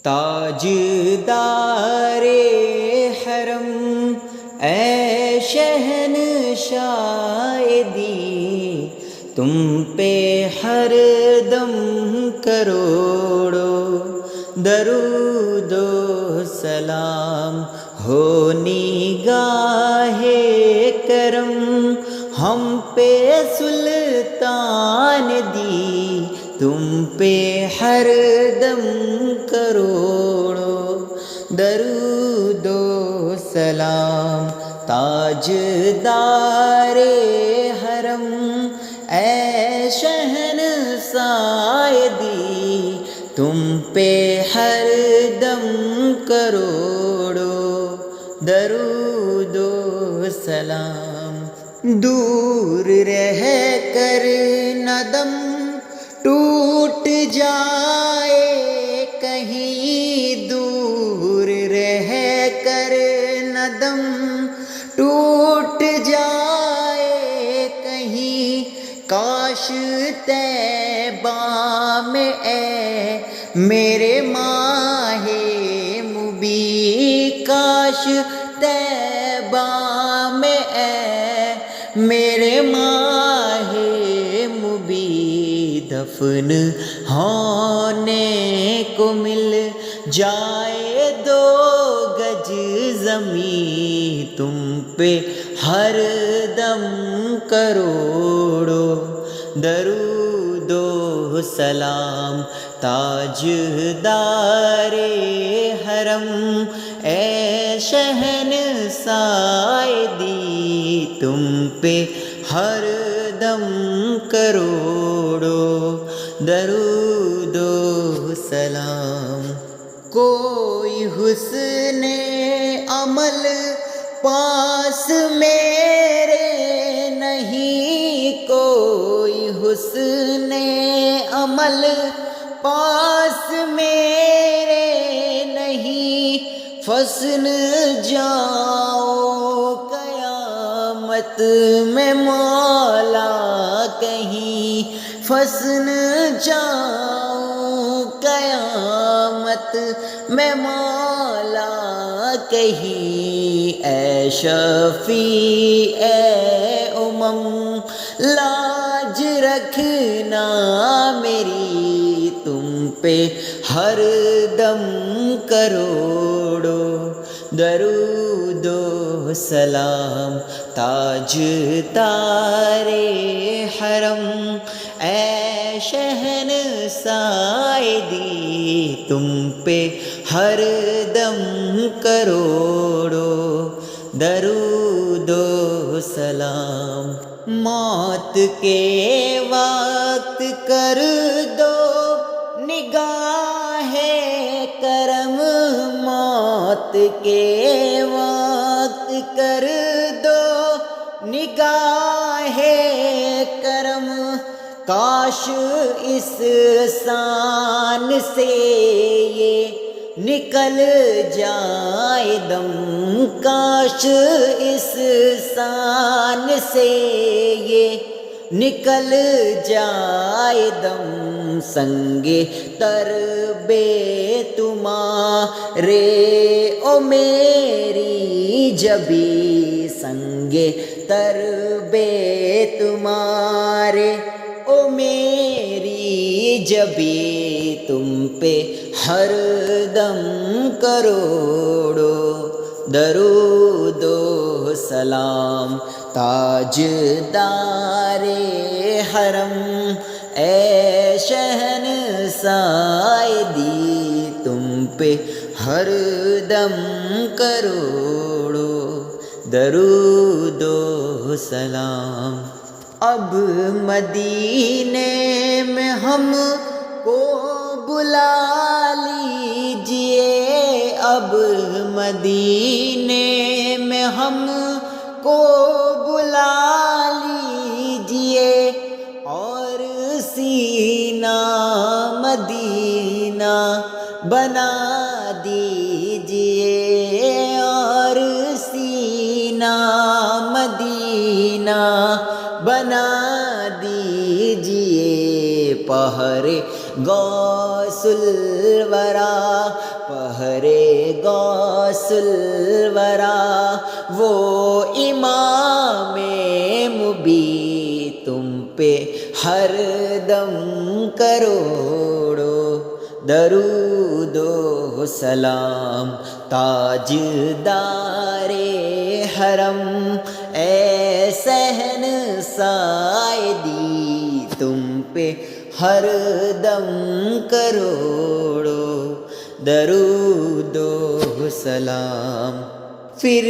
تاجدار حرم اے شہنشاہ دی، تم پہ ہر دم کروڑوں درود و سلام ہو نگاہ کرم ہم پہ سلطان دی، تم پہ ہر دم کروڑوں درود و سلام۔ تاجدار حرم اے شہنشاہ دی، تم پہ ہر دم کروڑوں درود و سلام۔ دور رہ کر نہ دم ٹوٹ جائے کہیں، دور رہ کر نہ دم ٹوٹ جائے کہیں، کاش طیبہ میں اے میرے ماہ مبیں، کاش طیبہ میں اے میرے ماہ مبیں دفن ہونے کو مل جائے 2 گج زمین، تم پہ ہر دم کروڑوں درود و سلام۔ تاجدار حرم اے شہنشاہ دی، تم پہ ہر دم کروڑوں درود و سلام۔ کوئی حسن عمل پاس میرے نہیں، کوئی حسن عمل پاس میرے نہیں، فسن جاؤ قیامت میں مولا کہیں، فسن جاؤ قیامت میں مولا کہیں، اے شفیع اے لاج رکھنا میری، تم پہ ہر دم کروڑوں درود و سلام۔ تاجدار حرم اے شہنشاہ دی، تم پہ ہر دم کروڑوں درود و سلام۔ موت کے وقت کر دو نگاہ کرم، موت کے وقت کر دو نگاہ کرم، کاش اس سان سے یہ نکل جائے دم، کاش اس سان سے یہ نکل جائے دم، سنگے تر بے تمہارے او میری جبی، سنگے تر بے تمہارے او میری جبی، تم پہ ہر دم کروڑوں درود و سلام۔ تاجدار حرم اے شہنشاہ دی، تم پہ ہر دم کروڑوں درود و سلام۔ اب مدینے میں ہم کو بلا لیجئے، اب مدینے میں ہم کو بلا لیجئے، اور سینہ مدینہ بنا دیجئے، اور سینہ مدینہ بنا دیجئے، پہر غوث غوث الورا، پہرے غوث الورا، وہ امام مبین تم پہ ہر دم کروڑو درود و سلام، تاجدار حرم اے صحن سائدی تم پہ ہر دم کروڑو درود و سلام۔ پھر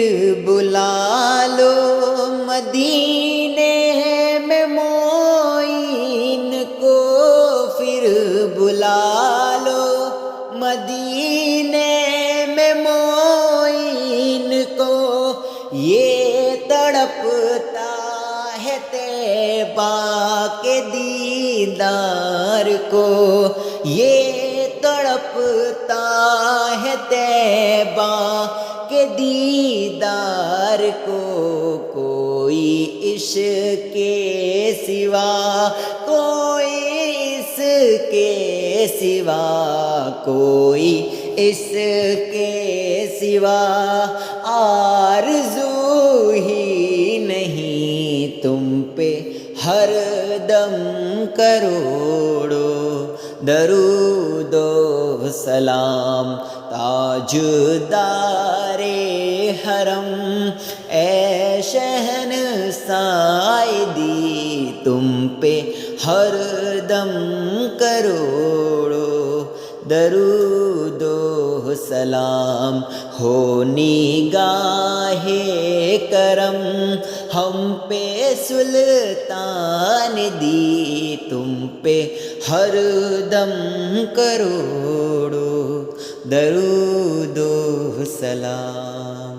بلا لو مدینے میں معین کو، پھر بلا لو مدینے میں معین کو، یہ تڑپتا ہے طیبہ کے دیدار کو، یہ تڑپتا ہے طیبہ کے دیدار کو، کوئی عشق کے سوا، کوئی اس کے سوا، کوئی اس کے سوا آرزو ہی نہیں تم پہ ہر دم کروڑو درود و سلام، تاجدار حرم اے شہن سائدی تم پہ ہر دم کروڑو درود و سلام، ہو نگاہ کرم ہم پہ سلطان دی تم پہ ہر دم کروڑو درود و سلام۔